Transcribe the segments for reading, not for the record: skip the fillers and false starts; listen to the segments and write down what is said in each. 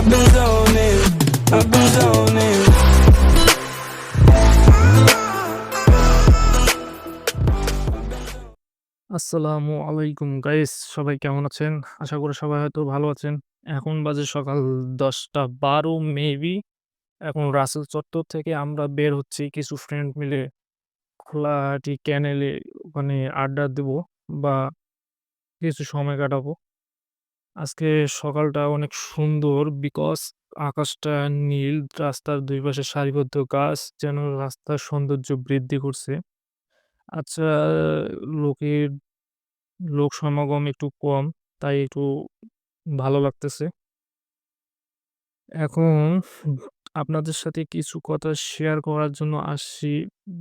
I've been zoning, I've been zoning. আসসালামু আলাইকুম guys, সবাই কেমন আছেন? আশা করি সবাই হয়তো ভালো আছেন। এখন বাজে সকাল ১০টা ১২ মেবি। এখন রাসেল চত্বর থেকে আমরা বের হচ্ছি কিছু ফ্রেন্ড মিলে খোলাহাটি ক্যানেলে ওখানে আড্ডা দেবো বা কিছু সময় কাটাবো। আজকে সকালটা অনেক সুন্দর বিকজ আকাশটা নীল, রাস্তার ২ পাশে সারিবদ্ধ গাছ যেন রাস্তার সৌন্দর্য বৃদ্ধি করছে। আচ্ছা, লোকের লোক সমাগম একটু কম, তাই একটু ভালো লাগতেছে। এখন আপনাদের সাথে কিছু কথা শেয়ার করার জন্য আসছি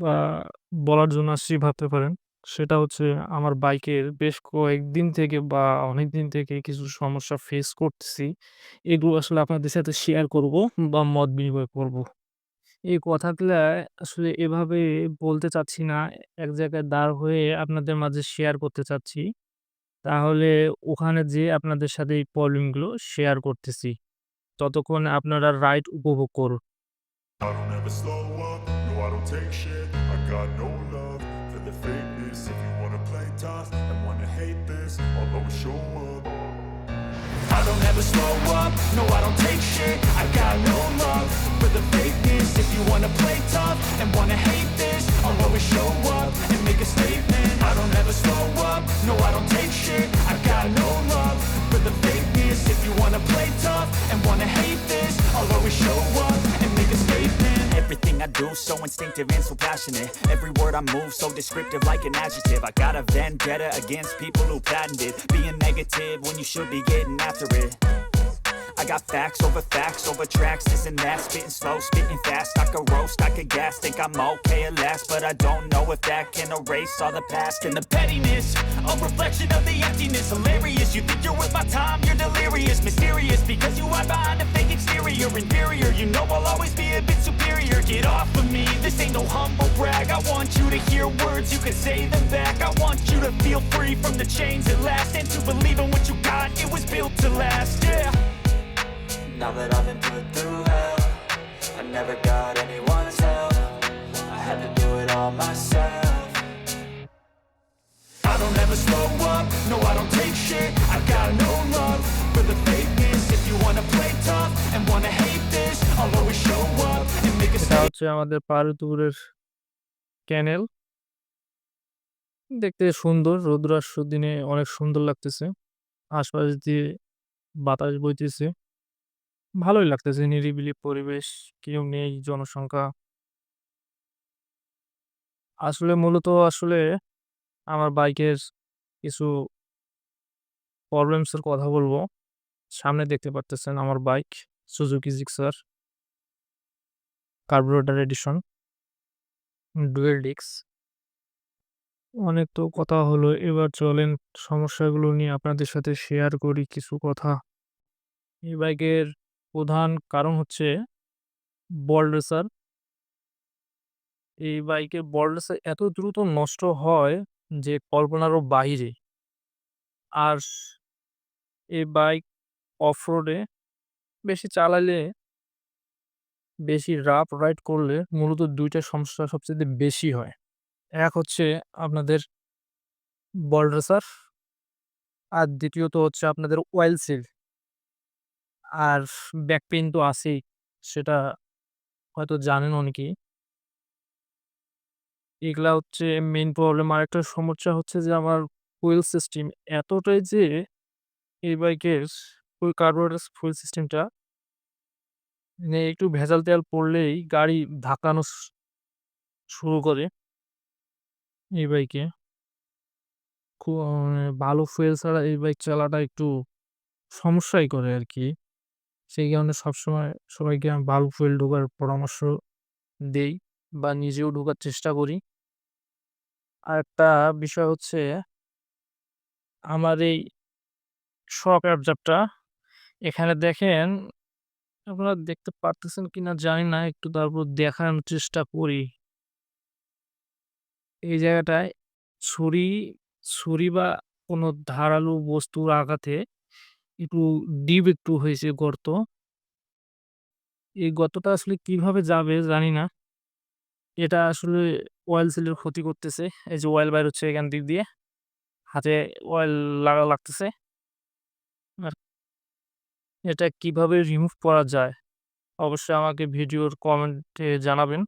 বা বলার জন্য আসছি ভাবতে পারেন। সেটা হচ্ছে আমার বাইকের বেশ কয়েকদিন থেকে বা অনেকদিন থেকে কিছু সমস্যা ফেস করতেছি। এগুলো আসলে আপনাদের সাথে শেয়ার করব বা মত বিনিময় করব। এই কথাগুলা আসলে এভাবে বলতে চাচ্ছি না। এক জায়গায় দাঁড় হয়ে আপনাদের মাঝে শেয়ার করতে চাচ্ছি। তাহলে ওখানে যেয়ে আপনাদের সাথে এই প্রবলেম গুলো শেয়ার করতেছি। ততক্ষণে আপনারা রাইড উপভোগ করুন। I don't ever slow up, no I don't take shit. I got no love for the fakeness. If you wanna play tough and wanna hate this, I'll always show up. I don't ever slow up, no I don't take shit. I got no love for the fakeness. If you wanna play tough and wanna hate this, I'll always show up and make a statement. I don't ever slow up, no I don't take shit. I got no love for the fakeness. If you wanna play tough and wanna hate this, I'll always show up and make a statement. Everything I do so instinctive and so passionate. Every word I move so descriptive like an adjective. I got a vendetta against people who patented being negative when you should be getting after it. I got facts over tracks, this and that. Spitting slow, spitting fast. I could roast, I could gas. Think I'm okay at last, but I don't know if that can erase all the past. And the pettiness, a reflection of the emptiness. Hilarious, you think you're worth my time, you're delirious. Mysterious, because you hide behind a fake exterior. Inferior, you know I'll always be a bit superior. Get off of me, this ain't no humble brag. I want you to hear words, you can say them back. I want you to feel free from the chains at last, and to believe in what you got, it was built to last, yeah. Now that I've been put through hell, I never got anyone's help. I had to do it all myself. I don't ever slow up, no I don't take shit. I got no love for the fakeness. If you wanna play tough and wanna hate this, I'll always show up and make a এটা statement. হচ্ছে আমাদের পারুতুরের ক্যানেল। দেখতে সুন্দর, রৌদ্রাস্য দিনে অনেক সুন্দর লাগতেছে। আশপাশ দিয়ে বাতাস বইতেছে। ভালোই লাগতেছে, নিরিবিলি পরিবেশ, কেউ নেই, জনসংখ্যা। আসলে মূলত আমার বাইকের কিছু প্রবলেমস এর কথা বলব। সামনে দেখতে পারতেছেন আমার bike Suzuki Gixxer carburettor edition, dual disc. অনেক তো কথা হলো, এবার চলেন সমস্যাগুলো নিয়ে আপনাদের সাথে শেয়ার করি কিছু কথা। এই বাইকের প্রধান কারণ হচ্ছে বল রেসার। এই বাইকের বল রেসার এত দ্রুত নষ্ট হয় যে কল্পনারও বাহিরে। আর এই বাইক অফরোডে বেশি চালালে, বেশি রাফ রাইড করলে মূলত ২ টা সমস্যা সবচাইতে বেশি হয়। এক হচ্ছে আপনাদের বল রেসার, আর দ্বিতীয়ত হচ্ছে আপনাদের অয়েল সিল। আর ব্যাক পেইন তো আছেই, সেটা হয়তো জানেন অনেকেই। এগুলা হচ্ছে মেইন প্রবলেম। আরেকটা সমস্যা হচ্ছে যে আমার ফুয়েল সিস্টেম এতটাই যে এই বাইকের কার্বোরেটর ফুয়েল সিস্টেমটা মানে একটু ভেজাল তেল পড়লেই গাড়ি ধাক্কানো শুরু করে এই বাইকে। মানে ভালো ফুয়েল ছাড়া এই বাইক চালাটা একটু সমস্যাই করে আরকি। সেই কারণে সবসময় সবাইকে আমি ভালো ফুয়েল ঢোকার পরামর্শ দেই বা নিজেও ঢোকার চেষ্টা করি। আরেকটা বিষয় হচ্ছে আমার এই শক অ্যাবজর্বটা, এখানে দেখেন, আপনারা দেখতে পারতেছেন কিনা জানি না, একটু তারপর দেখানোর চেষ্টা করি। এই জায়গাটায় ছুরি ছুরি বা কোনো ধারালো বস্তুর আঘাতে একটু ডিপ একটু হয়েছে গর্ত। এই গর্তটা আসলে কিভাবে যাবে জানি না। এটা আসলে অয়েল সিলের ক্ষতি করতেছে। এই যে অয়েল বাইর হচ্ছে এখান দিক দিয়ে। হাতে অয়েল লাগতেছে। আর এটা কিভাবে রিমুভ করা যায়? অবশ্যই আমাকে ভিডিওর কমেন্টে জানাবেন।